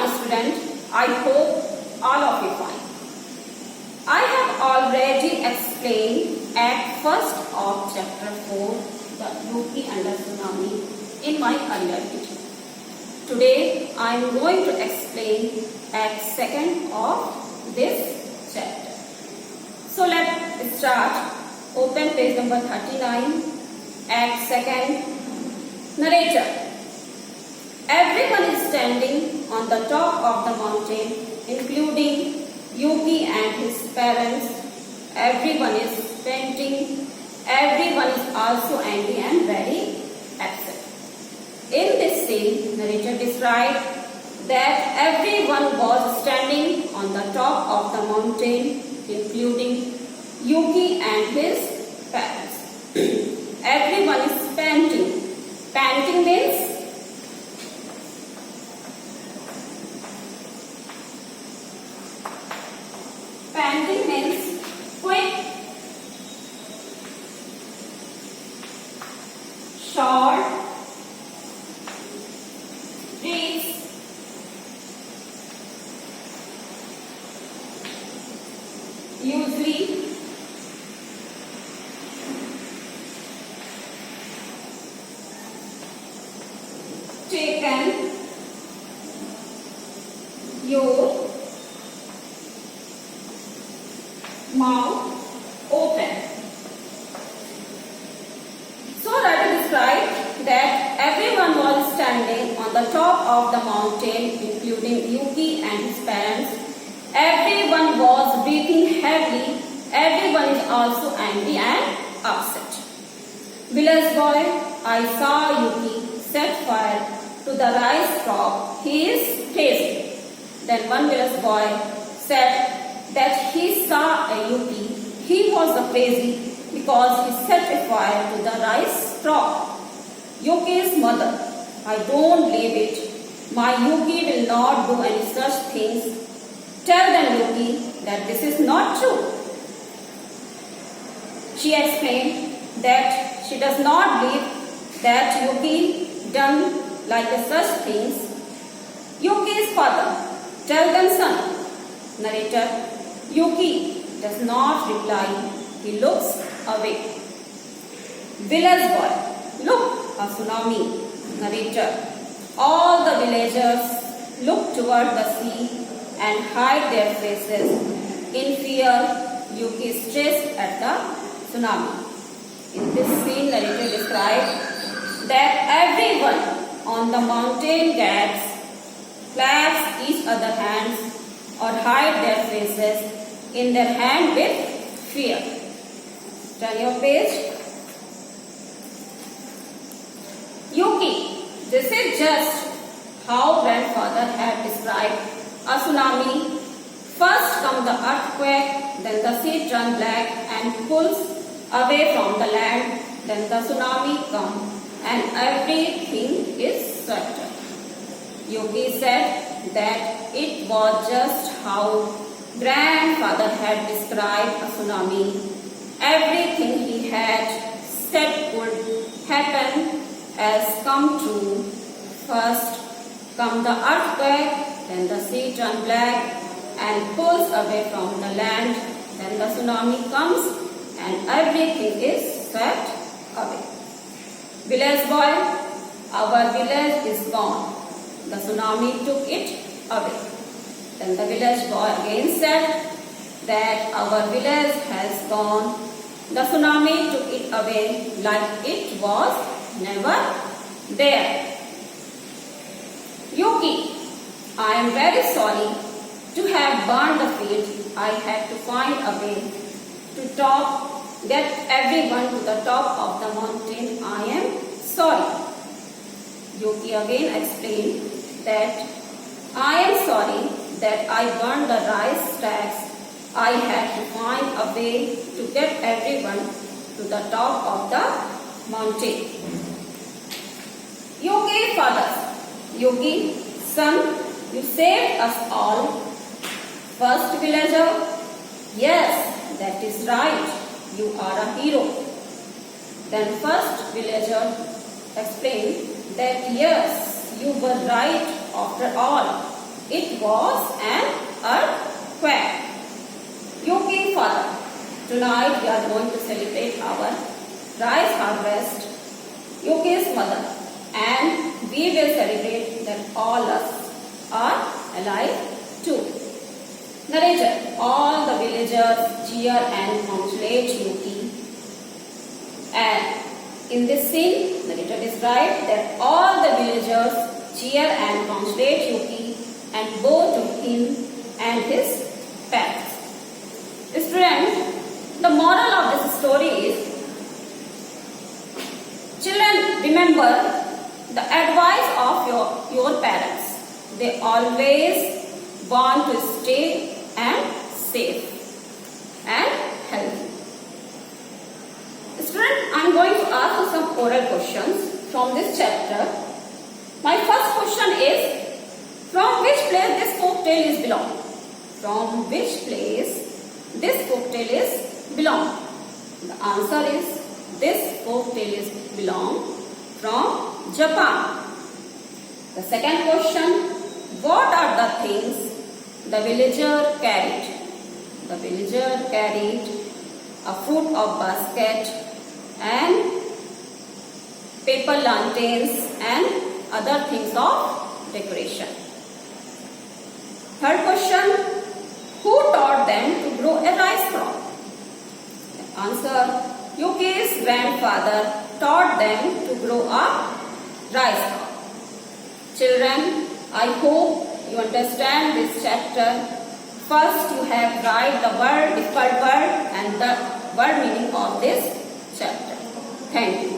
my student. I hope all of you fine. I have already explained at first of chapter 4 the Yuki and the tsunami in my earlier video. Today I am going to explain at second of this chapter. So let's start. Open page number 39 at second. Narrator. Everyone is standing on the top of the mountain, including Yuki and his parents. Everyone is fainting. Everyone is also angry and very upset. In this scene, narrator described that everyone was standing on the top of the mountain, including Yuki and his parents. Everyone is panting. Panting means quick, short, breaths, usually taken your mouth open. So writer described that everyone was standing on the top of the mountain, including Yuki and his parents. Everyone was breathing heavily. Everyone is also angry and upset. Village boy, I saw Yuki set fire to the rice crop. He is crazy. Then one village boy said that he saw a Yuki. He was crazy because he set a fire to the rice crop. Yuki's mother, I don't believe it. My Yuki will not do any such things. Tell them, Yuki, that this is not true. She explained that she does not believe that Yuki done like such things. Yuki's father, tell them, son. Narrator, Yuki does not reply. He looks away. Village boy, look, a tsunami. Narrator, all the villagers look toward the sea and hide their faces. In fear, Yuki is chased at the tsunami. In this scene, narrator described that everyone on the mountain gaps claps each other hands or hide their faces in their hand with fear. Turn your page. Yuki, this is just how grandfather had described a tsunami. First comes the earthquake, then the sea turns black and pulls away from the land, then the tsunami comes and everything is swept. Yuki said that it was just how grandfather had described a tsunami. Everything he had said would happen has come true. First come the earthquake, then the sea turns black and pulls away from the land, then the tsunami comes and everything is swept away. Village boy, our village is gone. The tsunami took it away. Then the village boy again said that our village has gone. The tsunami took it away like it was never there. Yuki, I am very sorry to have burned the field. I had to find a way to get everyone to the top of the mountain. I am sorry. Yuki again explained that I am sorry that I burned the rice stacks. I had to find a way to get everyone to the top of the mountain. Yuki father, Yuki son, you saved us all. First villager, yes, that is right. You are a hero. Then first villager explained that yes, you were right after all. It was an earthquake. Yogi father, tonight we are going to celebrate our rice harvest. Yogi's mother, and we will celebrate that all us are alive too. Narrator, all the villagers cheer and congratulate Yogi. And in this scene, narrator described that all the villagers cheer and congratulate Yogi and bow to him and his pets. Students, the moral of this story is, children, remember the advice of your parents. They always want to stay and safe and healthy. Students, I am going to ask you some oral questions from this chapter. My first question is, from which place this folk tale is belong? From which place this folk tale is belong? The answer is, this folk tale is belong from Japan. The second question, what are the things the villager carried? The villager carried a fruit of basket and paper lanterns and other things of decoration. Third question, who taught them to grow a rice crop? The answer, Yogi's grandfather taught them to grow a rice crop. Children, I hope you understand this chapter. First, you have write the word, different word and the word meaning of this chapter. Thank you.